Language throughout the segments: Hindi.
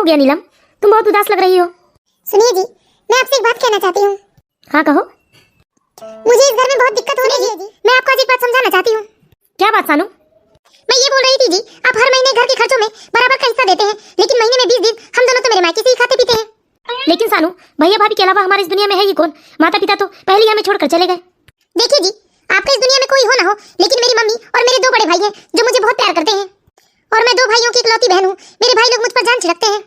गया नीलम, तुम बहुत उदास लग रही हो। सुनिए जी, मैं आपसे एक बात कहना चाहती हूँ। हाँ कहो। मुझे इस घर में बहुत दिक्कत हो रही है जी। मैं आपको आज एक बात समझाना चाहती हूँ। क्या बात सानू? मैं ये बोल रही थी जी, आप हर महीने घर के खर्चों में बराबर का हिस्सा देते हैं, लेकिन महीने में 20 दिन हम दोनों तो मेरे मायके से ही खाते पीते हैं। लेकिन सानू, भैया भाभी के अलावा हमारे इस दुनिया में है ही कौन? माता पिता तो पहले ही हमें छोड़कर चले गए। देखिए जी, आपका इस दुनिया में कोई हो ना हो, लेकिन मेरी मम्मी और मेरे 2 बड़े भाई हैं जो मुझे बहुत प्यार करते हैं, और मैं 2 भाइयों की इकलौती बहन हूँ। मेरे भाई लोग मुझ पर जान छिड़कते हैं।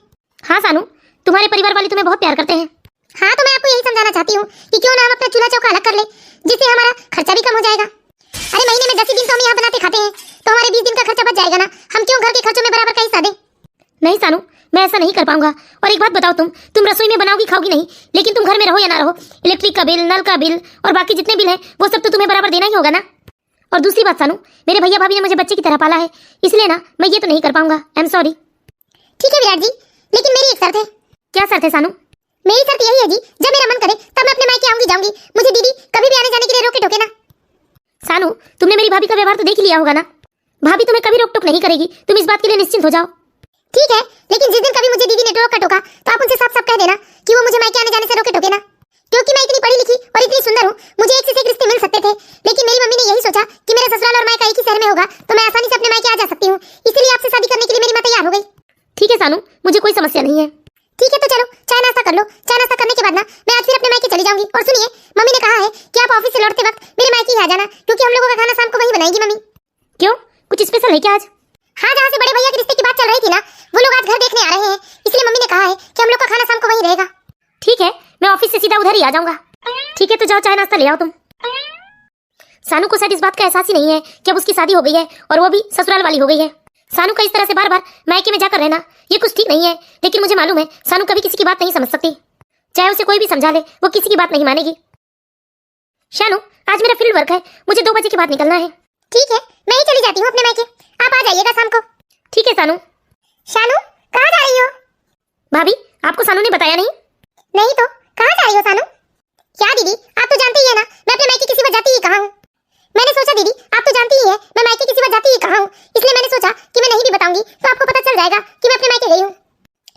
हाँ सानू, तुम्हारे परिवार वाले तुम्हें बहुत प्यार करते हैं। हाँ, तो मैं आपको यही समझाना चाहती हूँ कि क्यों ना हम अपना चूल्हा चौका अलग कर ले, जिससे हमारा खर्चा भी कम हो जाएगा। अरे महीने में 10 दिन तो हम यहाँ बनाते खाते हैं, तो हमारे 20 दिन का खर्चा बच जाएगा ना। हम क्यों घर के खर्चों में बराबर का हिस्सा दें? नहीं सानू, मैं ऐसा नहीं कर पाऊंगा। और एक बात बताओ, तुम रसोई में बनाओगी खाओगी नहीं, लेकिन तुम घर में रहो या ना रहो, इलेक्ट्रिक का बिल, नल का बिल और बाकी जितने बिल है वो सब तो तुम्हें बराबर देना ही होगा ना। और दूसरी बात सानू, मेरे भैया भाभी ने मुझे बच्चे की तरह पाला है, इसलिए ना मैं ये तो नहीं कर पाऊंगा। I am sorry. ठीक है विराट जी, लेकिन मेरी एक शर्त है। क्या शर्त है सानू? मेरी शर्त यही है जी, जब मेरा मन करे तब मैं अपने मायके आऊंगी जाऊंगी। मुझे दीदी कभी भी आने जाने के लिए रोके टोके ना। सानू, तुमने मेरी भाभी का व्यवहार तो देख ही लिया होगा ना। भाभी तुम्हें कभी रोक टोक नहीं करेगी, तुम इस बात के लिए निश्चिंत हो जाओ। ठीक है, लेकिन जिस दिन कभी मुझे दीदी ने रोका टोका तो आप उनसे साफ साफ कह देना कि वो मुझे मायके आने जाने से रोके टोके ना। क्योंकि मैं इतनी पढ़ी लिखी और इतनी सुंदर हूँ, मुझे एक से एक रिश्ते मिल सकते थे, लेकिन मेरी मम्मी ने यही सोचा कि मेरा ससुराल और मायका एक ही शहर में होगा तो मैं आसानी से अपने मायके आ जा सकती हूँ। इसलिए आपसे शादी करने के लिए मेरी मां तैयार हो गई। ठीक है सानू, मुझे कोई समस्या नहीं है। ठीक है, तो चलो चाय नाश्ता कर लो। चाय नाश्ता करने के बाद ना मैं आज फिर अपने मायके चली जाऊंगी। और सुनिए, मम्मी ने कहा है कि आप ऑफिस से लौटते वक्त मेरे मायके ही आ जाना, क्योंकि हम लोगों का खाना शाम को वहीं बनाएगी मम्मी। क्यों, कुछ स्पेशल है क्या आज? हाँ, जहाँ से बड़े भैया के रिश्ते की बात चल रही थी ना, वो लोग आज घर देखने आ रहे हैं, इसलिए मम्मी ने कहा है कि हम लोग का खाना शाम को वहीं रहेगा। ठीक है, मैं ऑफिस से सीधा उधर ही आ जाऊंगा। ठीक है, तो जाओ चाय नाश्ता ले आओ तुम। सानू को शायद इस बात का एहसास ही नहीं है कि अब उसकी शादी हो गई है और वो भी ससुराल वाली हो गई है। सानू का इस तरह से बार बार मायके में जाकर रहना ये कुछ ठीक नहीं है, लेकिन मुझे मालूम है सानू कभी किसी की बात नहीं समझ सकती। चाहे उसे कोई भी समझा ले, वो किसी की बात नहीं मानेगी। शानू, आज मेरा फील्ड वर्क है, मुझे 2 बजे के बाद निकलना है। ठीक है, मैं ही चली जाती हूँ अपने मायके, आप आ जाइएगा शाम को। ठीक है सानू। शानू, कहाँ जा रही हो? भाभी, आपको सानू ने बताया नहीं? नहीं तो, कहाँ जा रही हो सानू? क्या दीदी, आप तो जानती ही है ना मैं अपने मायके किसी वक्त जाती ही कहाँ हूँ। मैंने सोचा दीदी, आप तो जानती ही है मैं मायके किसी वक्त जाती ही कहाँ हूँ, इसलिए मैंने सोचा कि मैं नहीं भी बताऊंगी तो आपको पता चल जाएगा कि मैं अपने मायके गई हूँ।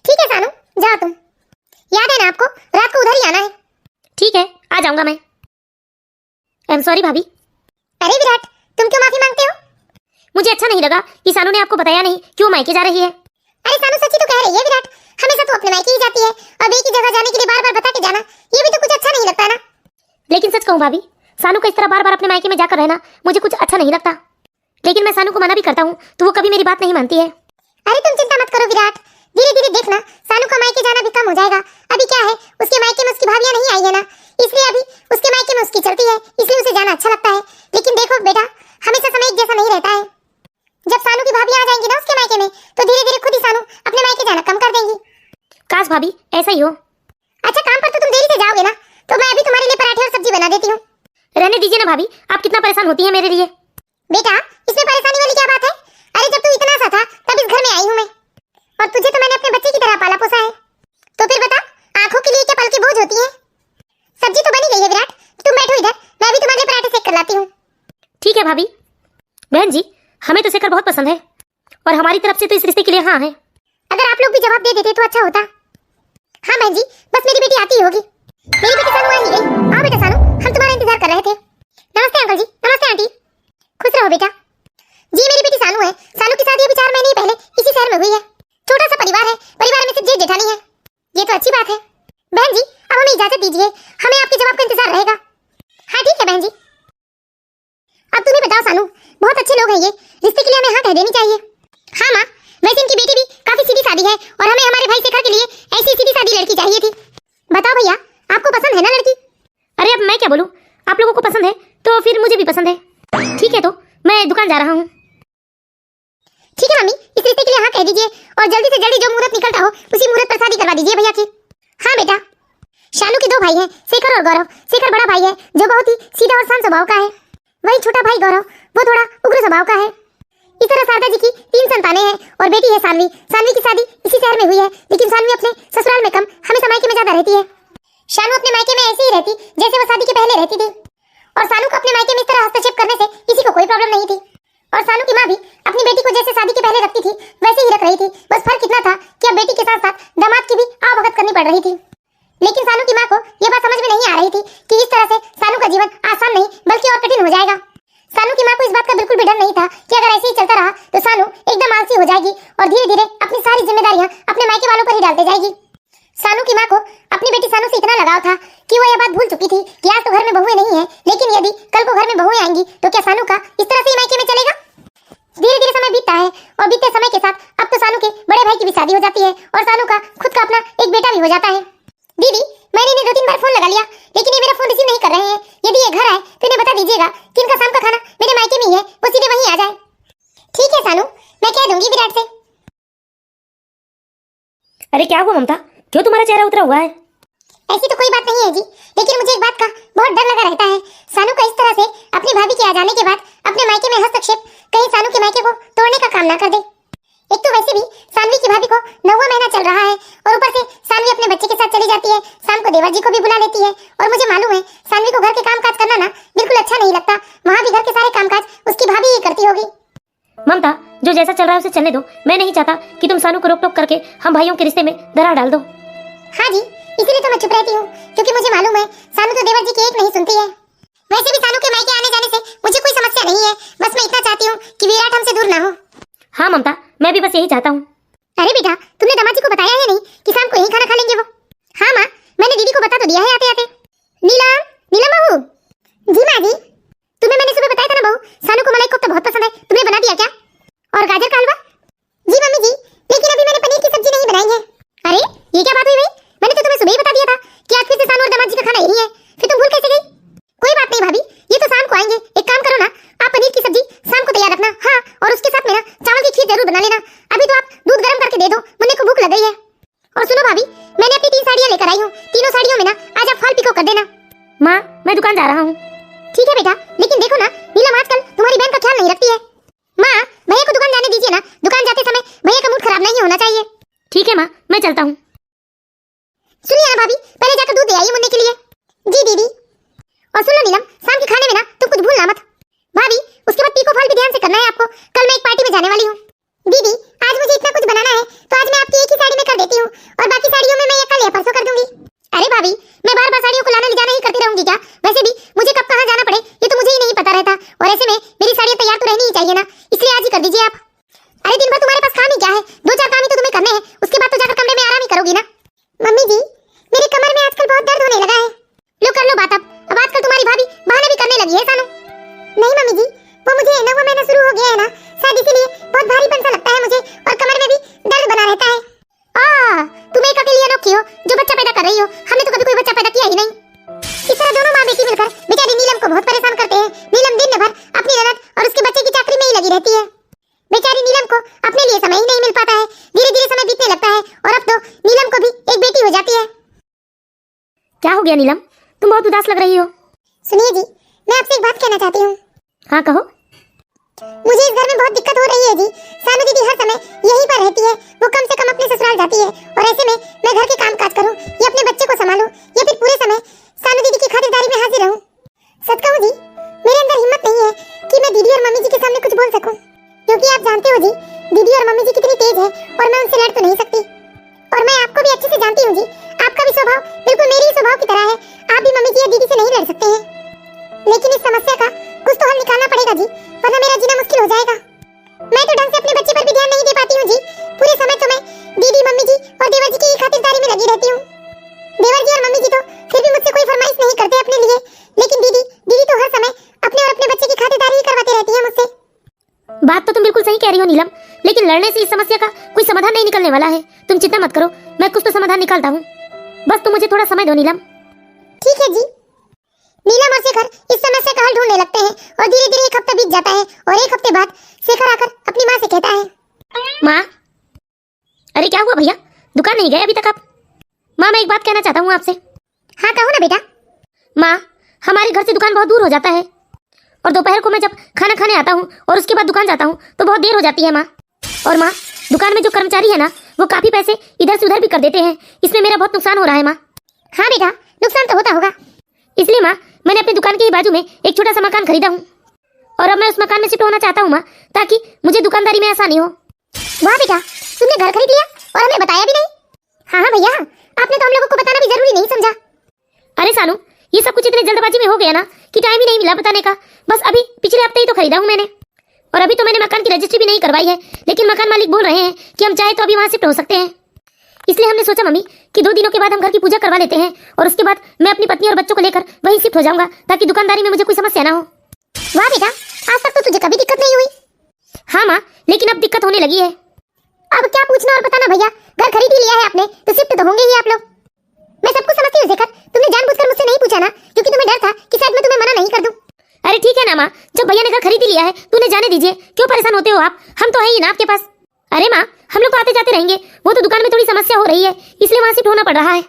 ठीक है सानू, जाओ तुम। याद है ना आपको, रात को उधर ही आना है। ठीक है, आ जाऊंगा मैं। आई एम सॉरी भाभी। अरे विराट, तुम क्यों माफी मांगते हो? मुझे अच्छा नहीं लगा कि सानू ने आपको बताया नहीं कि वो मायके जा रही है। अरे सानू सच्ची तो कह रही है विराट, हमेशा तो अपने मायके ही जाती है और एक ही जगह जाने के लिए बार बार बता के जाना, ये भी तो कुछ अच्छा नहीं लगता ना। लेकिन सच कहूँ भाभी, सानू का इस तरह बार बार अपने मायके में जाकर रहना मुझे कुछ अच्छा नहीं लगता। लेकिन मैं सानू को मना भी करता हूँ तो वो कभी मेरी बात नहीं मानती है। अरे तुम चिंता मत करो विराट, धीरे धीरे देखना सानू का मायके जाना भी कम हो जाएगा। अभी क्या है, उसके मायके में उसकी भाभियां नहीं आई है ना, इसलिए अभी उसके मायके में उसकी चलती है, इसलिए उसे जाना अच्छा लगता है। लेकिन देखो बेटा, हमेशा समय एक जैसा नहीं रहता है। जब सानू की भाभियां आ जाएंगी ना उसके मायके में, तो धीरे धीरे खुद ही सानू अपने मायके जाना कम कर देंगी। काश भाभी ऐसा ही हो। अच्छा, काम पर तो तुम देरी से जाओगे ना, तो मैं अभी तुम्हारे लिए पराठे और सब्जी बना देती हूँ। रहने दीजिए ना भाभी, आप कितना परेशान होती है मेरे लिए। बेटा, इसमें परेशानी वाली क्या बात है? अरे जब तू इतना सा था तब इस घर में आई हूँ मैं, और तुझे तो मैंने अपने बच्चे की तरह पाला पोसा है। तो फिर बता, आंखों के लिए क्या पल की बोझ होती है? सब्जी तो बनी गई है विराट, तुम बैठो इधर, मैं भी तुम्हारे लिए पराठे सेक कर लाती हूँ। ठीक है भाभी। बहन जी, हमें तो शेखर बहुत पसंद है और हमारी तरफ से तो इस रिश्ते के लिए हाँ है। अगर आप लोग भी जवाब दे देते तो अच्छा होता। हाँ बहन जी, बस मेरी बेटी आती ही होगी। मेरी बेटी सानू आ ही गई। आओ बेटा सानू, हम तुम्हारा इंतजार कर रहे थे। नमस्ते अंकल जी। नमस्ते आंटी। खुश रहो बेटा। जी मेरी बेटी सानू है। सानू की शादी अभी 4 महीने ही पहले इसी शहर में हुई है। छोटा सा परिवार है, परिवार में सिर्फ जेठ जेठानी है। ये तो अच्छी बात है। बहन जी, अब हमें इजाजत दीजिए, हमें आपके जवाब का इंतजार रहेगा। हाँ ठीक है बहन जी। अब तुम्हें बताओ सानू, बहुत अच्छे लोग हैं ये, रिश्ते के लिए हमें हाँ कह देनी चाहिए। हाँ माँ, वैसे इनकी बेटी भी काफी सीधी सादी है और हमें हमारे भाई शेखर के लिए ऐसी सीधी सादी लड़की चाहिए थी। बताओ भैया, आपको पसंद है ना लड़की? अरे अब मैं क्या बोलूं, आप लोगों को पसंद है तो फिर मुझे भी पसंद है। ठीक है, तो मैं दुकान जा रहा हूँ। ठीक है मम्मी, इस रिश्ते के लिए हाँ कह दीजिए और जल्दी से जल्दी जो मुहूर्त निकलता हो उसी मुहूर्त पर शादी करवा दीजिए भैया की। हाँ बेटा। शालू के 2 भाई हैं, शेखर और गौरव। शेखर बड़ा भाई है जो बहुत ही सीधा और शांत स्वभाव का है, वही छोटा भाई गौरव वो थोड़ा उग्र स्वभाव का है। इस तरह शारदा जी की 3 संतानें हैं और बेटी है सानवी। सानवी की शादी इसी शहर में हुई है, लेकिन सानवी अपने ससुराल में कम, हमेशा मायके में ज्यादा रहती है। शानू अपने मायके में ऐसे ही रहती जैसे वो शादी के पहले रहती थी, और सानू को अपने मायके में इस तरह हस्तक्षेप करने से किसी को कोई प्रॉब्लम नहीं थी। और सानू की माँ भी अपनी बेटी को जैसे शादी के पहले रखती थी वैसे ही रख रही थी। बस फर्क इतना था कि अब बेटी के साथ साथ दामाद की भी आवभगत करनी पड़ रही थी। लेकिन सानू की माँ को यह बात समझ में नहीं आ रही थी कि इस तरह से सानू का जीवन आसान नहीं बल्कि और कठिन हो जाएगा। सानू की माँ को इस बात का बिल्कुल भी डर नहीं था कि अगर ऐसे ही चलता रहा तो सानू एकदम आलसी हो जाएगी और धीरे धीरे अपनी सारी जिम्मेदारियां अपने मायके वालों पर ही डालते जाएगी। सानू की माँ को अपनी बेटी सानू से इतना लगाव था कि वो यह बात भूल चुकी थी कि आज तो घर में बहुएं नहीं है, लेकिन यदि कल को घर में बहुएं आएंगी तो क्या सानू का इस तरह से ही मायके में चलेगा। धीरे धीरे समय बीतता है और बीतते समय के साथ अब तो सानू के बड़े भाई की भी शादी हो जाती है और सानू का खुद का अपना एक बेटा भी हो जाता है। दीदी, मैंने इन्हें 2-3 बार फोन लगा लिया लेकिन ये मेरा फोन रिसीव नहीं कर रहे हैं। यदि ये घर आए तो इन्हें बता दीजिएगा कि इनका शाम का खाना मेरे मायके में ही है, वो सीधे वहीं आ जाए। ठीक है सानू, मैं कह दूंगी विराट से। अरे क्या हुआ ममता, क्यों तुम्हारा चेहरा उतरा हुआ है? ऐसी तो कोई बात नहीं है जी, लेकिन मुझे एक बात का बहुत डर लगा रहता है। सानू का इस तरह से अपनी भाभी के आ जाने के बाद अपने मायके में हस्तक्षेप कहीं सानू के मायके को तोड़ने का काम ना कर दे। एक तो वैसे भी सानवी की भाभी को 9वां महीना चल रहा है और ऊपर से सानवी अपने बच्चे के साथ चली जाती है, शाम को देवर जी को भी बुला लेती है और मुझे मालूम है सानवी को घर के कामकाज करना ना बिल्कुल अच्छा नहीं लगता। वहाँ भी घर के सारे कामकाज उसकी भाभी ही करती होगी। ममता, जो जैसा चल रहा है उसे चलने दो। मैं नहीं चाहता कि तुम सानू को रोक टोक करके हम भाइयों के रिश्ते में दरार डाल दो। हाँ जी, इसीलिए तो मैं चुप रहती हूँ क्योंकि मुझे मालूम है सानू तो देवर जी की एक नहीं सुनती है। वैसे भी सानू के मायके आने जाने से मुझे कोई समस्या नहीं है, बस मैं इतना चाहती हूँ कि विराट हमसे दूर ना हो। हाँ ममता, मैं भी बस यही चाहता हूँ। अरे बेटा, तुमने दामाद जी को बताया है नहीं कि शाम को यही खाना खा लेंगे वो? हाँ माँ, मैंने दीदी को बता तो दिया है आते आते। नीलम, नीलम बहू। जी माँ जी। तुम्हें मैंने सुबह बताया था ना बहू, सानू को मलाई कोफ्ता बहुत पसंद है, तुमने बना दिया क्या? और गाजर का हलवा? जी मम्मी जी, लेकिन अभी मैंने पनीर की सब्जी नहीं बनाई है। अरे ये क्या बात हुई भाई, मैंने तो तुम्हें सुबह ही बता दिया था कि आज फिर से सानू और दामाद जी का खाना यही है, फिर तुम भूल कैसे गई? कोई बात नहीं भाभी, ये तो शाम को आएंगे। एक काम करो ना, आप पनीर की सब्जी शाम को तैयार रखना। हाँ, और उसके साथ में ना चावल की खीर जरूर बना लेना। अभी तो आप दूध गर्म करके दे दो, मुन्ने को भूख लग गई है। और सुनो भाभी, मैंने अपनी 3 साड़ियाँ लेकर आई हूँ, तीनों साड़ियों में ना आज आप फॉल पिको कर देना। माँ, मैं दुकान जा रहा हूँ। ठीक है बेटा, लेकिन देखो ना नीलम आजकल तुम्हारी बहन का ख्याल नहीं रखती है। माँ, भैया को दुकान जाने दीजिए ना, दुकान जाते समय भैया का मूड खराब नहीं होना चाहिए। ठीक है माँ, मैं चलता हूँ। सुनिए ना भाभी, पहले जाकर दूध दे आइए मुन्ने के लिए। जी दीदी। और सुनो नीलम, शाम के खाने में ना तुम कुछ भूलना मत। भाभी, उसके बाद पीको फॉल भी ध्यान से करना है आपको, कल मैं एक पार्टी में जाने वाली हूँ। दीदी, आज मुझे इतना कुछ बनाना है तो आज मैं आपकी एक ही साड़ी में कर देती हूँ और बाकी साड़ियों में मैं ये कल या परसों कर दूंगी। अरे भाभी, मैं बार बार साड़ियों को लाना ले जाना ही करती रहूंगी क्या? वैसे भी मुझे कब कहाँ जाना पड़े ये तो मुझे ही नहीं पता रहता, और ऐसे में मेरी साड़ियाँ तैयार तो रहनी ही चाहिए ना, इसलिए आज ही कर दीजिए आप। अरे दिन भर तुम्हारे पास काम ही क्या है, 2-4 काम ही तो तुम्हें करने हैं, उसके बाद तो जाकर कमरे में आराम ही करोगी ना। मम्मी जी, मेरे कमर में आजकल बहुत दर्द होने लगा है। लो कर लो बात अब आजकल तुम्हारी भाभी बहाने भी करने लगी है सानू। नहीं मम्मी जी, वो मुझे 9वां महीना शुरू हो गया है ना, शादी के लिए बहुत भारीपन सा लगता है मुझे और कमर में भी दर्द बना रहता है। तुम एक अकेली अनोखी हो जो बच्चा पैदा कर रही हो, हमने तो कभी कोई बच्चा पैदा किया ही नहीं। इस तरह दोनों माँ बेटी मिलकर बेचारी नीलम को बहुत परेशान करते हैं। नीलम दिन भर अपनी ननद और उसके बच्चे की चाकरी में ही लगी रहती है। बेचारी नीलम को अपने लिए समय ही नहीं मिल पाता है, धीरे धीरे समय बीतने लगता है और अब तो नीलम को भी एक बेटी हो जाती है। क्या हो गया नीलम, तुम बहुत उदास लग रही हो। सुनिए जी, मैं आपसे एक बात कहना चाहती हूँ। हाँ कहो। मुझे इस घर में बहुत दिक्कत हो रही है जी। सानू दीदी हर समय यहीं पर रहती है, वो कम से कम अपने ससुराल जाती है और ऐसे में मैं घर के काम काज करूँ या अपने बच्चे को संभालूं या फिर पूरे समय सानू दीदी की खातिरदारी में हाजिर रहूं। सच कहूं जी, मेरे अंदर हिम्मत नहीं है कि मैं दीदी और मम्मी जी के सामने कुछ बोल सकूं, क्योंकि आप जानते हो जी दीदी और मम्मी जी कितनी तेज है और मैं उनसे लड़ तो नहीं सकती। और मैं आपको भी अच्छे से जानती हूँ जी, आपका भी स्वभाव बिल्कुल मेरे ही स्वभाव की तरह है, आप भी मम्मी जी या दीदी से नहीं लड़ सकते हैं। लेकिन इस समस्या का कुछ तो हल निकालना पड़ेगा जी, वरना मेरा जीना मुश्किल हो जाएगा। मैं तो ढंग से अपने बच्चे पर भी ध्यान नहीं दे पाती हूँ जी, पूरे समय तो मैं दीदी, मम्मी जी और देवर जी की खातिरदारी में लगी रहती हूँ। देवर जी और मम्मी जी तो फिर भी मुझसे कोई फरमाइश नहीं करते अपने लिए, लेकिन दीदी तो हर समय अपने और अपने बच्चे की खातिरदारी ही करवाती रहती है मुझसे। बात तो तुम बिल्कुल सही कह रही हो नीलम, लेकिन लड़ने से इस समस्या का कोई समाधान नहीं निकलने वाला है। तुम चिंता मत करो, मैं कुछ तो समाधान निकालता हूँ, बस तुम मुझे थोड़ा समय दो नीलम। ठीक है जी। नीलम और शेखर इस समस्या का हल ढूंढने लगते हैं और धीरे धीरे 1 हफ्ता बीत जाता है और 1 हफ्ते बाद शेखर आकर अपनी माँ से कहता है, माँ। अरे क्या हुआ भैया, दुकान नहीं गए अभी तक आप? माँ, मैं एक बात कहना चाहता हूँ आपसे। हाँ कहो ना बेटा। माँ, हमारे घर से दुकान बहुत दूर हो जाता है और दोपहर को मैं जब खाना खाने आता हूँ और उसके बाद दुकान जाता हूँ तो बहुत देर हो जाती है माँ। और माँ, दुकान में जो कर्मचारी है ना वो काफी पैसे इधर से उधर भी कर देते हैं, इसमें मेरा बहुत नुकसान हो रहा है माँ। हाँ बेटा, नुकसान तो होता होगा। इसलिए माँ, मैंने अपनी दुकान के ही बाजू में एक छोटा सा मकान खरीदा हूँ और अब मैं उस मकान में शिफ्ट होना चाहता हूँ माँ, ताकि मुझे दुकानदारी में आसानी हो। वाह बेटा, तुमने घर खरीद लिया और हमें बताया भी नहीं। हाँ हाँ भैया, आपने तो हम लोगों को बताना भी जरूरी नहीं समझा। अरे सानू, ये सब कुछ इतने जल्दबाजी में हो गया ना कि टाइम ही नहीं मिला बताने का। बस अभी पिछले हफ्ते ही तो खरीदा हूँ मैंने, और अभी तो मैंने मकान की रजिस्ट्री भी नहीं करवाई है, लेकिन मकान मालिक बोल रहे हैं कि हम चाहे तो अभी वहाँ शिफ्ट हो सकते हैं। इसलिए हमने सोचा मम्मी कि 2 दिनों के बाद हम घर की पूजा करवा लेते हैं, और उसके बाद मैं अपनी पत्नी और बच्चों को लेकर वहीं शिफ्ट हो जाऊंगा, ताकि दुकानदारी में मुझे कोई समस्या ना हो। वाह बेटा, आज तक तो तुझे कभी दिक्कत नहीं हुई। हाँ माँ, लेकिन अब दिक्कत होने लगी है। अब क्या पूछना और बताना भैया, घर खरीद ही लिया है आपने तो शिफ्ट तो होंगे ही आप लोग। मैं सब कुछ समझती हूँ शेखर, तुमने जानबूझकर मुझसे नहीं पूछा ना, क्योंकि तुम्हें डर था कि शायद मैं तुम्हें मना नहीं कर दूं। अरे ठीक है ना माँ, जब भैया ने घर खरीद ही लिया है तो उन्हें जाने दीजिए, क्यों परेशान होते हो आप? हम तो है ही ना आपके पास। अरे माँ, हम लोग तो आते जाते रहेंगे, वो तो दुकान में थोड़ी समस्या हो रही है, इसलिए वहाँ शिफ्ट होना पड़ रहा है।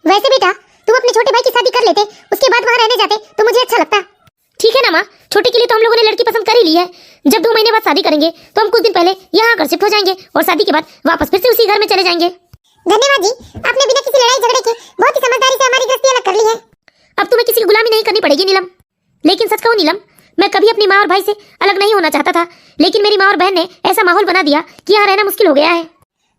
वैसे बेटा, तुम अपने छोटे भाई की शादी कर लेते, उसके बाद वहाँ रहने जाते तो मुझे अच्छा लगता। ठीक है ना माँ, छोटे के लिए तो हम लोगों ने लड़की पसंद कर ही ली है। जब 2 महीने बाद शादी करेंगे तो हम कुछ दिन पहले यहाँ आकर शिफ्ट हो जाएंगे, और शादी के बाद वापस फिर से उसी घर में चले जाएंगे। धन्यवाद जी, आपने बिना किसी लड़ाई झगड़े के बहुत ही समझदारी से हमारी गृहस्थी अलग कर ली है। अब तुम्हें किसी की गुलामी नहीं करनी पड़ेगी नीलम। लेकिन सच कहूँ नीलम, मैं कभी अपनी माँ और भाई से अलग नहीं होना चाहता था, लेकिन मेरी माँ और बहन ने ऐसा माहौल बना दिया कि यहाँ रहना मुश्किल हो गया है।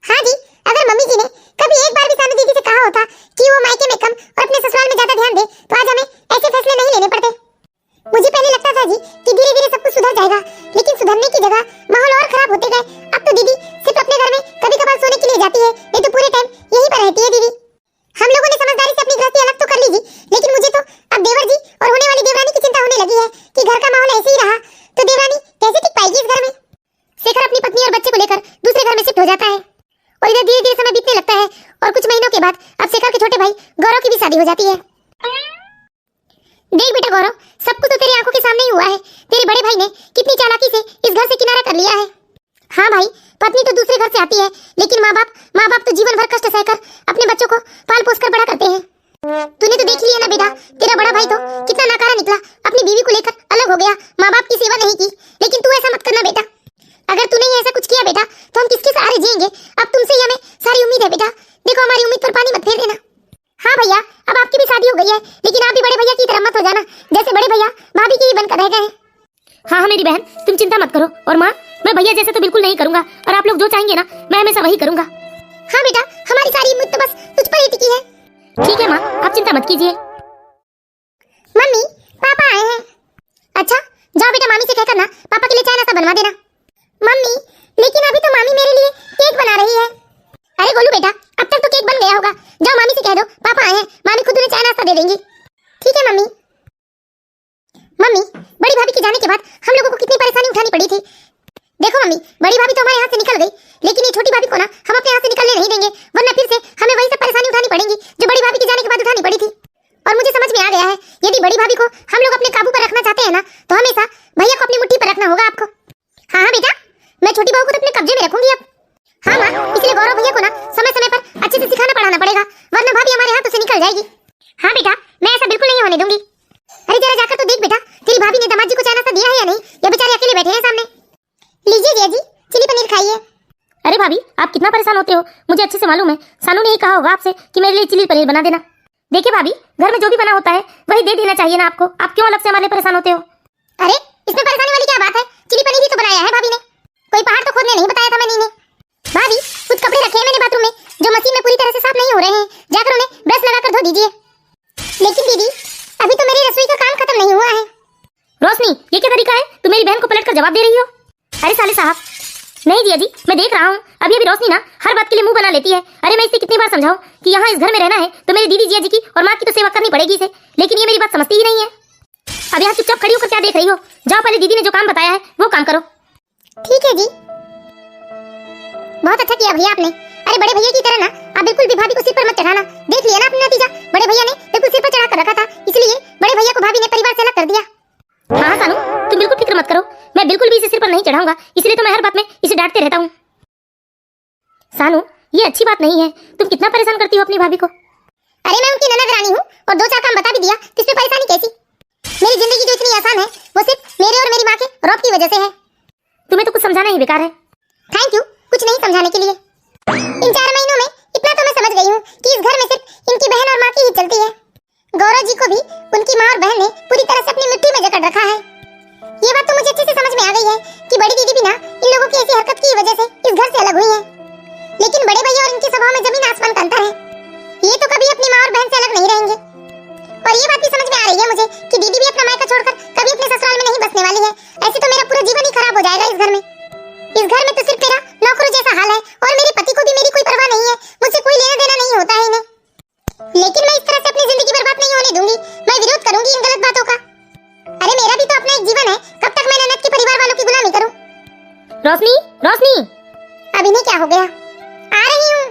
हाँ जी, अगर मम्मी जी ने कभी एक बार भी सानू दीदी से कहा होता कि वो मायके में कम और अपने ससुराल में ज्यादा ध्यान दे, तो आज हमें ऐसे फैसले नहीं लेने पड़ते। मुझे पहले लगता था जी कि धीरे धीरे सब कुछ सुधर जाएगा, लेकिन सुधरने की जगह माहौल और खराब होते गए। अब तो दीदी सिर्फ अपने घर में कभी कभार सोने के लिए जाती है, नहीं तो पूरे टाइम यहीं पर रहती है दीदी। हम लोगों ने समझदारी से अपनी गृहस्थी अलग तो कर ली जी, लेकिन मुझे तो अब देवर जी और होने वाली देवरानी की चिंता होने लगी है कि घर का माहौल ऐसे ही रहा तो देवरानी कैसे टिक पाएगी इस घर में। शेखर अपनी पत्नी और बच्चे को लेकर दूसरे घर में शिफ्ट हो जाता है, और इधर धीरे धीरे समय बीतने लगता है, और कुछ महीनों के बाद अब शेखर के छोटे भाई गौरव की भी शादी हो जाती है। देख बेटा गौरव, सब कुछ तो तेरी आंखों के सामने ही हुआ है। तेरे बड़े भाई ने कितनी चालाकी से इस घर से किनारा कर लिया है। हाँ भाई, पत्नी तो दूसरे घर से आती है, लेकिन माँ बाप तो जीवन भर कष्ट सहकर अपने बच्चों को पाल पोस कर बड़ा करते हैं। तूने तो देख लिया ना बेटा, तेरा बड़ा भाई तो कितना नाकारा निकला, अपनी बीवी को लेकर अलग हो गया, माँ बाप की सेवा नहीं की। लेकिन तू ऐसा मत करना बेटा, अगर तूने ही ऐसा कुछ किया बेटा तो हम किसके सहारे जिएंगे। अब तुमसे ही हमें सारी उम्मीद है बेटा, देखो हमारी उम्मीद पर पानी मत फेर देना। हाँ भैया, अब आपकी भी शादी हो गई है, लेकिन आप भी बड़े भैया की तरह मत हो जाना, जैसे बड़े भैया भाभी के ही बनकर रह गए हैं। हाँ मेरी बहन, तुम चिंता मत करो, और माँ मैं भैया जैसे तो बिल्कुल नहीं करूंगा, और आप लोग जो चाहेंगे ना मैं हमेशा वही करूंगा। हाँ बेटा, हमारी सारी उम्मीद तो बस तुझ पर ही टिकी है। ठीक है माँ, आप चिंता मत कीजिए। मम्मी, पापा आए हैं। अच्छा, जाओ बेटा मामी से कहकर ना पापा के लिए चाय नाश्ता बनवा देना। मम्मी, लेकिन अभी तो मामी मेरे लिए केक बना रही है। अरे गोलू बेटा, अब तक तो केक बन गया होगा, जाओ मामी से कह दो पापा आए हैं, मामी खुद उन्हें चाय नाश्ता दे देंगी। ठीक है मम्मी। मम्मी, बड़ी भाभी के जाने के बाद हम लोगों को कितनी परेशानी उठानी पड़ी थी। देखो मम्मी, बड़ी भाभी तो हमारे यहाँ से निकल गई, लेकिन ये छोटी भाभी को ना हम अपने यहाँ से निकलने नहीं देंगे, वरना फिर से हमें वही सब परेशानी उठानी पड़ेंगी जो बड़ी भाभी के जाने के बाद उठानी पड़ी थी। और मुझे समझ में आ गया है, यदि बड़ी भाभी को हम लोग अपने काबू पर रखना चाहते हैं ना, तो हमेशा भैया को अपनी मुट्ठी पर रखना होगा आपको। हाँ हाँ बेटा, मैं छोटी बहू को तो अपने कब्जे में रखूंगी अब। हाँ माँ, इसलिए गौरव भैया को ना समय समय पर अच्छे से सिखाना पढ़ाना पड़ेगा, वरना भाभी हमारे हाथों से निकल जाएगी। हाँ बेटा, मैं ऐसा बिल्कुल नहीं होने दूंगी। अरे जरा जाकर तो देख बेटा, तेरी भाभी ने दामाद जी को चाय नाश्ता दिया है या नहीं, या बेचारे अकेले बैठे हैं सामने। लीजिए जिया जी, चिली पनीर खाइए। अरे भाभी, आप कितना परेशान होते हो, मुझे अच्छे से मालूम है। सानू ने ही कहा होगा आपसे कि मेरे लिए चिली पनीर बना देना। देखिए भाभी, घर में जो भी बना होता है वही दे देना चाहिए ना आपको, आप क्यों अलग से हमारे परेशान होते हो? अरे इसमें परेशानी वाली क्या बात है, चिली पनीर ही तो बनाया है भाभी ने, कोई पहाड़ तो खोदने नहीं बताया था मैंने इन्हें। भाभी, कुछ कपड़े रखे हैं मैंने बाथरूम में जो मशीन में पूरी तरह से साफ नहीं हो रहे हैं, जाकर उन्हें ब्रश लगाकर धो दीजिए। लेकिन दीदी, अभी तो मेरी रसोई का काम खत्म नहीं हुआ है। रोशनी, ये क्या तरीका है, तुम मेरी बहन को पलट कर जवाब दे रही हो? अरे साले साहब, नहीं जिया जी, मैं देख रहा हूँ अभी अभी रोशनी ना हर बात के लिए मुंह बना लेती है। अरे मैं इसे कितनी बार समझाऊं कि यहाँ इस घर में रहना है तो मेरी दीदी जिया जी की और माँ की तो सेवा करनी पड़ेगी इसे, लेकिन ये मेरी बात समझती ही नहीं है। अब यहाँ चुपचाप खड़ी होकर क्या देख रही हो? जाओ पहले दीदी ने जो काम बताया है वो काम करो। ठीक है जी, बहुत अच्छा किया भैया आपने। अरे बड़े भैया की तरह ना आप बिल्कुल भी भाभी को सिर पर मत चढ़ाना, देख लिया ना अपना नतीजा, बड़े भैया ने बिल्कुल सिर पर चढ़ा कर रखा था, इसलिए बड़े भैया को भाभी ने परिवार से अलग कर दिया। हाँ सानू, तुम बिल्कुल फिक्र मत करो, मैं बिल्कुल भी इसे सिर पर नहीं चढ़ाऊंगा, इसलिए तो मैं हर बात में इसे डांटते रहता हूँ। सानू, ये अच्छी बात नहीं है, तुम कितना परेशान करती हो अपनी भाभी को। अरे मैं उनकी ननद रानी हूँ और 2-4 काम बता भी दिया, तो इसमें परेशानी कैसी? मेरी जिंदगी जो इतनी आसान है वो सिर्फ मेरे और मेरी माँ के रौब की वजह से है। तुम्हें तो कुछ समझाना ही बेकार है। थैंक यू, कुछ नहीं समझाने के लिए। इन 4 महीनों में इतना तो मैं समझ गई हूँ कि इस घर में सिर्फ इनकी बहन और माँ की ही चलती है। गौरव जी को भी उनकी माँ और बहन ने पूरी तरह से अपनी मिट्टी में जकड़ रखा है, ये बात तो मुझे अच्छे से रोशनी, अब इन्हें क्या हो गया? आ रही हूँ।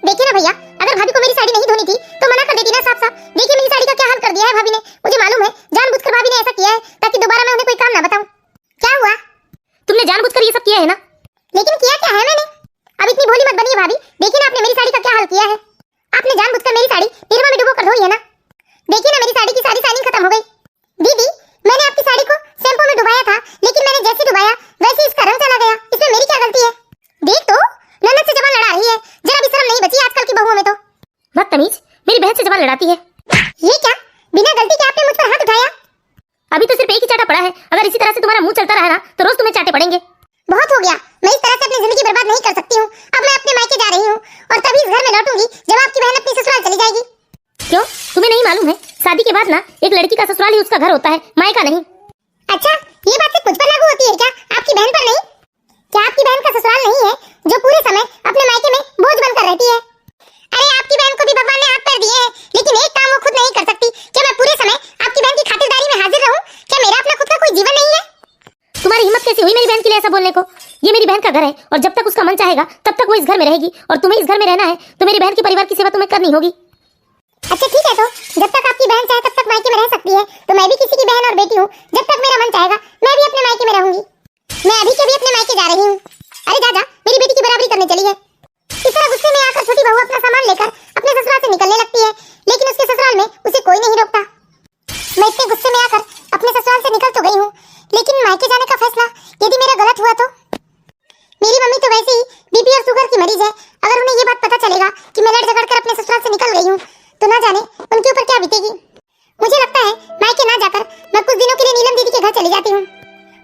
देखिए ना भैया, अगर भाभी को मेरी साड़ी नहीं धोनी थी तो मना कर देती ना साफ साफ। देखिए मेरी साड़ी का क्या हाल कर दिया है भाभी ने। मुझे मालूम है जानबूझकर भाभी ने ऐसा किया है ताकि दोबारा मैं उन्हें कोई काम ना बताऊं। क्या हुआ? तुमने जानबूझकर ये सब किया है ना? लेकिन किया क्या है मैंने? अब इतनी भोली मत बनिए भाभी। देखिए ना आपने मेरी साड़ी का क्या हाल किया है। आपने जानबूझकर मेरी साड़ी निरमा में डुबो कर धोई है ना। देखिए ना मेरी साड़ी की सारी शाइनिंग खत्म हो गई। दीदी, मैंने आपकी साड़ी को शैम्पू में डुबाया था, लेकिन मैंने जैसे डुबाया वैसे इसका रंग चला गया। इसमें मेरी क्या गलती है? देख तो, ननद से जबान लड़ा रही है। जरा भी शर्म नहीं बची आजकल की बहुओं में तो। बदतमीज, मेरी बहन से जबान लड़ाती है। ये क्या? बिना गलती के आपने मुझ पर हाथ उठाया? अभी तो सिर्फ एक ही चाटा पड़ा है। अगर इसी तरह से तुम्हारा मुंह चलता रहा ना तो रोज तुम्हें चाटे पड़ेंगे। बहुत हो गया। मैं इस तरह से अपनी जिंदगी बर्बाद नहीं कर सकती हूँ। अब मैं अपने मायके जा रही हूँ और तभी इस घर में लौटूंगी जब आपकी बहन अपनी ससुराल चली जाएगी। क्यों, तुम्हें नहीं मालूम है? शादी के बाद ना एक लड़की का ससुराल ही उसका घर होता है, मायका नहीं। अच्छा, ये बात सिर्फ मुझ पर लागू होती है क्या? आपकी बहन पर नहीं? क्या आपकी बहन का ससुराल नहीं है जो पूरे समय अपने मायके में बोझ बनकर रहती है? अरे आपकी बहन को भी भगवान ने हाथ पैर दिए हैं, लेकिन एक काम वो खुद नहीं कर सकती। क्या मैं पूरे समय आपकी बहन की खातिरदारी में हाजिर रहूं? क्या मेरा अपना खुद का कोई जीवन नहीं है? तुम्हारी हिम्मत कैसी हुई मेरी बहन के लिए ऐसा बोलने को? ये मेरी बहन का घर है और जब तक उसका मन चाहेगा तब तक वो इस घर में रहेगी। और तुम्हें इस घर में रहना है तो मेरी बहन के परिवार की सेवा तुम्हें करनी होगी। अच्छा ठीक है, तो जब तक आपकी बहन चाहे तब तक मायके में रह सकती है, तो मैं भी किसी की बहन और बेटी हूँ। जब तक मेरा मन चाहेगा मैं भी अपने मायके में रहूंगी। मैं अभी के भी अपने मायके जा रही हूँ। अरे दादा, मेरी बेटी की बराबरी करने चली है। इस तरह गुस्से में आकर छोटी बहू अपना सामान लेकर अपने ससुराल से निकलने लगती है, लेकिन उसके ससुराल में उसे कोई नहीं रोकता। मैं इतने गुस्से में आकर अपने ससुराल से निकल तो गई हूँ, लेकिन मायके जाने का फैसला यदि मेरा गलत हुआ तो? मेरी मम्मी तो वैसे ही बीपी और शुगर की मरीज है। अगर उन्हें ये बात पता चलेगा कि मैं लड़ झगड़ कर अपने ससुराल से निकल गई हूँ तो ना जाने उनके ऊपर क्या बीतेगी। मुझे लगता है मायके ना जाकर मैं कुछ दिनों के लिए नीलम दीदी के घर चली जाती हूँ।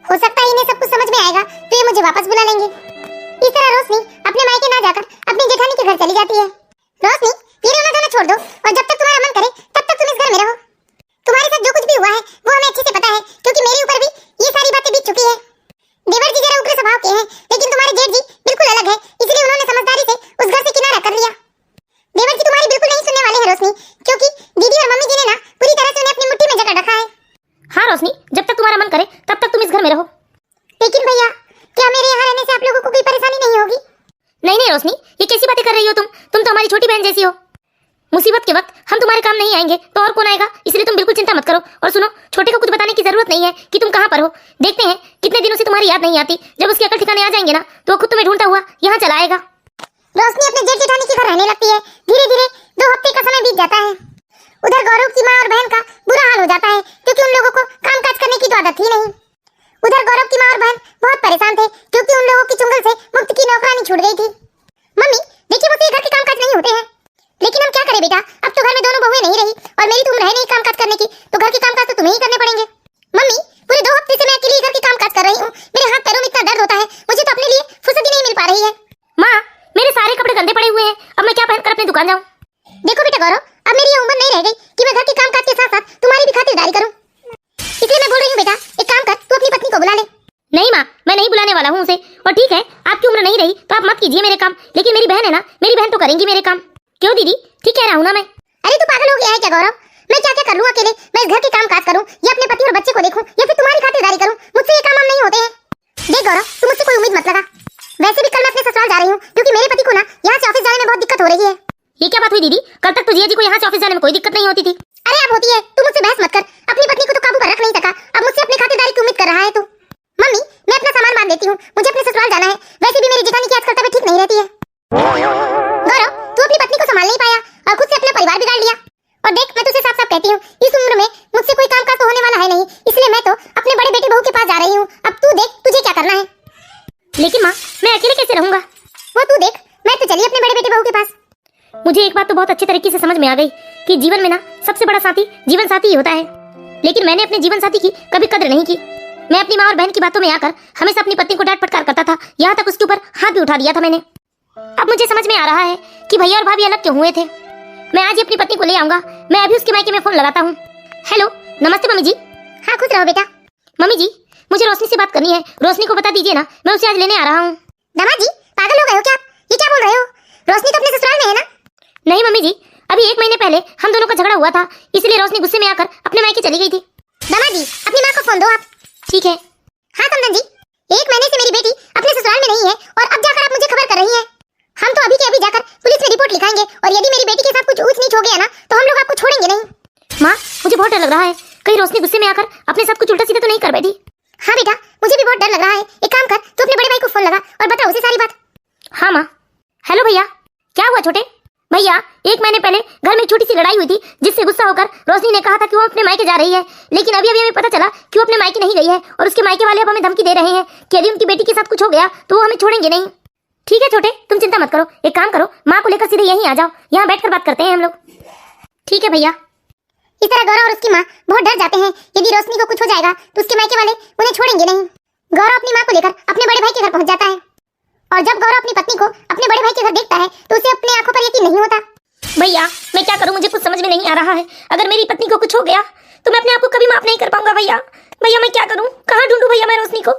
हो सकता है इन्हें सब कुछ समझ में आएगा तो ये मुझे वापस बुला लेंगे। इस तरह रोशनी अपने मायके ना जाकर अपनी जेठानी के घर चली जाती है। रोशनी, ये रोना धोना छोड़ दो और जब तक तुम्हारा मन करे तब तक तुम इस घर में रहो। तुम्हारे साथ जो कुछ भी हुआ है वो हमें अच्छे से पता है, क्योंकि मेरे ऊपर भी ये सारी बातें बीत चुकी है। देवर जी जरा उग्र स्वभाव के हैं, लेकिन तुम्हारे जेठ जी बिल्कुल अलग है, इसलिए उन्होंने समझदारी से उस घर से किनारा कर लिया। देवर जी तुम्हारी बिल्कुल नहीं सुनने वाले हैं रोशनी, क्योंकि दीदी और मम्मी जी ने ना पूरी तरह से उन्हें अपनी मुट्ठी में जकड़ रखा है। हाँ रोशनी, जब तक तुम्हारा मन करे तब तक तुम इस घर में रहो। लेकिन भैया, क्या मेरे यहाँ रहने से आप लोगों को कोई परेशानी नहीं होगी? नहीं नहीं रोशनी, ये कैसी बातें कर रही हो तुम तो हमारी छोटी बहन जैसी हो। मुसीबत के वक्त हम तुम्हारे काम नहीं आएंगे तो और कौन आएगा, इसलिए तुम बिल्कुल चिंता मत करो। और सुनो, छोटे को कुछ बताने की जरूरत नहीं है कि तुम कहाँ पर हो। देखते हैं कितने दिनों से तुम्हारी याद नहीं आती। जब उसके अकल ठिकाने आ जाएंगे ना तो वो खुद तुम्हें ढूंढता हुआ यहाँ चला आएगा। रोशनी अपने जेठ जेठानी के घर रहने लगती है। धीरे धीरे 2 हफ्ते का समय बीत जाता है। उधर गौरव की माँ और बहन का बुरा हाल हो जाता है, क्योंकि उन लोगों को कामकाज करने की तो आदत ही नहीं। उधर गौरव की माँ और बहन बहुत परेशान थे, क्योंकि उन लोगों की चुंगल से मुफ्त की नौकरानी छूट गई थी। मम्मी, देखिए मुझसे घर के कामकाज नहीं होते हैं, लेकिन हम क्या करें बेटा, अब तो घर में दोनों बहुएं नहीं रही और मेरी तो उम्र है नहीं कामकाज करने की, तो घर के कामकाज तो तुम्हें ही करने पड़ेंगे। मम्मी, पूरे 2 हफ्ते से मैं अकेली घर के कामकाज कर रही हूँ। मेरे हाथ पैरों में इतना दर्द होता है, मुझे तो अपने लिए फुर्सत ही नहीं मिल पा रही है। माँ, मेरे सारे कपड़े गंदे पड़े हुए हैं, अब मैं क्या पहनकर अपनी दुकान जाऊँ? देखो बेटा गौरव, अब मेरी ये उम्र नहीं रह गई कि मैं घर के कामकाज के साथ साथ तुम्हारी भी खातिरदारी करूं। इसलिए मैं बोल रही हूँ बेटा, एक काम कर, तू अपनी पत्नी को बुला ले। नहीं माँ, मैं नहीं बुलाने वाला हूँ उसे। और ठीक है, आपकी उम्र नहीं रही तो आप मत कीजिए मेरे काम, लेकिन मेरी बहन है ना, मेरी बहन तो करेंगी मेरे काम। क्यों दीदी, ठीक कह रहा हूँ ना मैं? अरे तू पागल हो गया है क्या गौरव? मैं क्या क्या कर लूं अकेले? मैं इस घर के कामकाज करूं या अपने पति और बच्चे को देखूं या फिर तुम्हारी खातिरदारी करूं? मुझसे ये काम नहीं होते हैं। देख गौरव, तू मुझसे कोई उम्मीद मत लगा। वैसे भी कल मैं अपने ससुराल जा रही हूँ, क्योंकि मेरे पति को ना यहाँ से ऑफिस जाने में बहुत दिक्कत हो रही है। ये क्या बात हुई दीदी? कल तक तो जिया जी को यहाँ से ऑफिस जाने में कोई दिक्कत नहीं होती थी। अरे अब होती है, तू मुझसे बहस मत कर। अपनी पत्नी को तो काबू पर रख नहीं सका, अब मुझसे अपनी खातिरदारी की उम्मीद कर रहा है तू। मम्मी, मैं अपना सामान बांध लेती हूँ, मुझे अपने ससुराल जाना है। वैसे भी मेरी जेठानी की आजकल तबीयत ठीक नहीं रहती है। गौरव, तू अपनी पत्नी को संभाल नहीं पाया और खुद से अपना परिवार बिगाड़ लिया। और देख, मैं तुझसे साफ साफ कहती हूँ, इस उम्र में मुझसे कोई कामकाज तो होने वाला है नहीं, इसलिए मैं तो अपने बड़े बेटे बहू के पास जा रही हूँ। अब तू देख तुझे क्या करना है। लेकिन माँ, मैं अकेले कैसे रहूंगा? वो तू देख, मैं तो चली अपने बड़े बेटे बहू के पास। मुझे एक बात तो बहुत अच्छे तरीके से समझ में आ गई कि जीवन में ना सबसे बड़ा साथी जीवन साथी ही होता है। लेकिन मैंने अपने जीवन साथी की कभी कद्र नहीं की। मैं अपनी माँ और बहन की बातों में आकर हमेशा अपनी पत्नी को डांट फटकार करता था, यहाँ तक उसके ऊपर हाथ भी उठा दिया था मैंने। अब मुझे समझ में आ रहा है कि भैया और भाभी अलग क्यों हुए थे। मैं आज ही अपनी पत्नी को ले आऊंगा। मैं अभी उसके मायके में फोन लगाता हूँ। हेलो, नमस्ते मम्मी जी। हाँ खुश रहो बेटा। मम्मी जी, मुझे रोशनी से बात करनी है। रोशनी को बता दीजिए ना, मैं उसे आज लेने आ रहा हूँ। दामाद जी, पागल हो गए हो क्या? ये क्या बोल रहे हो? रोशनी तो अपने ससुराल में है ना? नहीं मम्मी जी, अभी 1 महीने पहले हम दोनों का झगड़ा हुआ था, इसलिए रोशनी गुस्से में आकर अपने मायके चली गई थी। दामाद जी, अपनी माँ को फोन दो आप। ठीक है। हाँ समधन जी, 1 महीने से मेरी बेटी अपने ससुराल में नहीं है और अब जाकर आप मुझे खबर कर रही हैं। हम तो अभी के अभी जाकर पुलिस में रिपोर्ट लिखाएंगे और यदि मेरी बेटी के साथ कुछ ऊंच नीच हो गया ना तो हम लोग आपको छोड़ेंगे नहीं। माँ, मुझे बहुत डर लग रहा है, कहीं रोशनी गुस्से में आकर अपने साथ कुछ उल्टा सीधा तो नहीं कर बैठी। हाँ बेटा, मुझे भी बहुत डर लग रहा है। एक काम कर, तू अपने बड़े भाई को फोन लगा और बता उसे सारी बात। हाँ माँ। हेलो भैया, क्या हुआ छोटे भैया? 1 महीने पहले घर में एक छोटी सी लड़ाई हुई थी जिससे गुस्सा होकर रोशनी ने कहा था कि वो अपने मायके जा रही है, लेकिन अभी अभी हमें पता चला कि वो अपने मायके नहीं गई है और उसके मायके वाले अब हमें धमकी दे रहे हैं कि यदि उनकी बेटी के साथ कुछ हो गया तो वो हमें छोड़ेंगे नहीं। ठीक है छोटे, तुम चिंता मत करो, एक काम करो, माँ को लेकर सीधे यहीं आ जाओ, यहाँ बैठकर बात करते हैं हम लोग। ठीक है भैया। इस तरह गौरव और उसकी माँ बहुत डर जाते हैं, यदि रोशनी को कुछ हो जाएगा तो उसके मायके वाले उन्हें छोड़ेंगे नहीं। गौरव अपनी माँ को लेकर अपने बड़े भाई के घर पहुंच जाता है और जब गौरव अपनी पत्नी को अपने बड़े भाई के घर देखता है तो उसे अपनी आंखों पर यकीन नहीं होता। भैया मैं क्या करूं, मुझे कुछ समझ में नहीं आ रहा है। अगर मेरी पत्नी को कुछ हो गया तो मैं अपने आप को कभी माफ नहीं कर पाऊंगा भैया। भैया मैं क्या करूं, कहाँ ढूंढूं भैया मैं रोशनी को?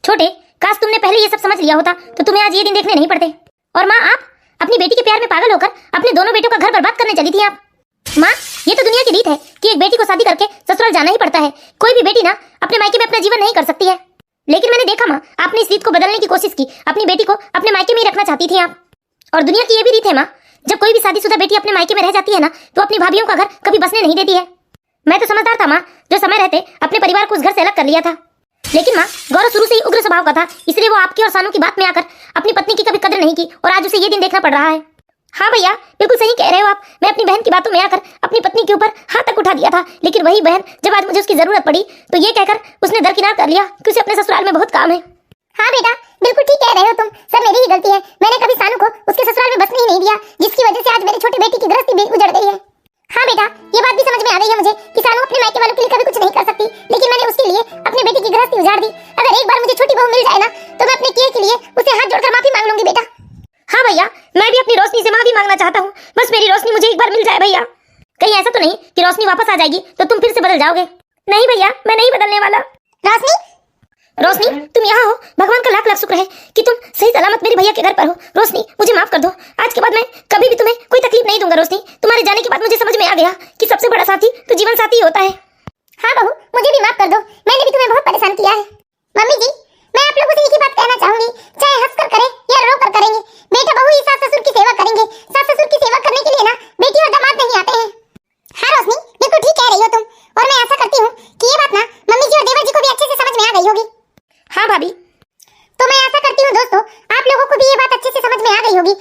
छोटे, काश तुमने पहले ये सब समझ लिया होता तो तुम्हें आज ये दिन देखने नहीं पड़ते। और माँ, आप अपनी बेटी के प्यार में पागल होकर अपने दोनों बेटों का घर बर्बाद करने चली थी आप। माँ, ये तो दुनिया की रीत है कि एक बेटी को शादी करके ससुराल जाना ही पड़ता है। कोई भी बेटी ना अपने मायके में अपना जीवन नहीं कर सकती है। लेकिन मैंने देखा माँ, आपने इस रीत को बदलने की कोशिश की, अपनी बेटी को अपने मायके में ही रखना चाहती थी आप। और दुनिया की ये भी रीत है माँ, जब कोई भी शादीशुदा बेटी अपने मायके में रह जाती है ना तो अपनी भाभियों का घर कभी बसने नहीं देती है। मैं तो समझदार था माँ, जो समय रहते अपने परिवार को उस घर से अलग कर लिया था। लेकिन माँ, गौरव शुरू से ही उग्र स्वभाव का था, इसलिए वो आपकी और सानू की बात में आकर अपनी पत्नी की कभी कदर नहीं की और आज उसे ये दिन देखना पड़ रहा है। हाँ भैया, बिल्कुल सही कह रहे हो आप। मैं अपनी बहन की बातों में आकर अपनी पत्नी के ऊपर हाथ तक उठा दिया था, लेकिन वही बहन जब आज मुझे उसकी जरूरत पड़ी तो ये कहकर उसने दरकिनार कर लिया कि उसे अपने ससुराल में बहुत काम है। हाँ बेटा, बिल्कुल ठीक कह रहे हो तुम, सब मेरी ही गलती है। मैंने कभी सानू को उसके ससुराल में बसने ही नहीं दिया, जिसकी वजह से आज मेरी छोटी बेटी की गृहस्थी भी उजड़ गई है। हाँ बेटा, ये बात भी समझ में आ गई है मुझे कि सानू अपने मायके वालों के लिए कभी कुछ नहीं कर सकती, लेकिन मैंने उसके लिए अपनी बेटी की गृहस्थी उजाड़ दी। अगर एक बार मुझे छोटी बहू मिल जाए ना तो मैं अपने किए के लिए उसे हाथ जोड़कर माफी मांग लूंगी बेटा। हाँ भैया, मैं भी अपनी रोशनी से माफी मांगना चाहता हूँ। बस मेरी रोशनी मुझे एक बार मिल जाए भैया। कहीं ऐसा तो नहीं कि रोशनी वापस आ जाएगी तो तुम फिर से बदल जाओगे? नहीं भैया, मैं नहीं बदलने वाला। रोशनी, तुम यहाँ हो, भगवान का लाख लाख शुक्र है कि तुम सही सलामत मेरे भैया के घर पर हो। रोशनी, मुझे माफ कर दो, आज के बाद मैं कभी भी तुम्हें कोई तकलीफ नहीं दूंगा। रोशनी, तुम्हारे जाने के बाद मुझे समझ में आ गया कि सबसे बड़ा साथी तो जीवन साथी होता है। हाँ बहू, मुझे भी माफ कर दो, मैंने भी तुम्हें बहुत परेशान किया है। मम्मी जी, मैं आप लोगों से एक ही बात कहना चाहूंगी, चाहे हंसकर करें या रोकर करेंगे, बेटा बहू ही सास ससुर की सेवा करेंगे। सास ससुर की सेवा करने के लिए ना बेटी और दामाद नहीं आते हैं। हाँ रोशनी, बिल्कुल ठीक कह रही हो तुम, और मैं आशा करती हूँ कि ये बात ना मम्मी जी और देवर जी को भी अच्छे से समझ में आ गई होगी। हाँ भाभी। तो मैं आशा करती हूँ दोस्तों, आप लोगों को भी ये बात अच्छे से समझ में आ गई होगी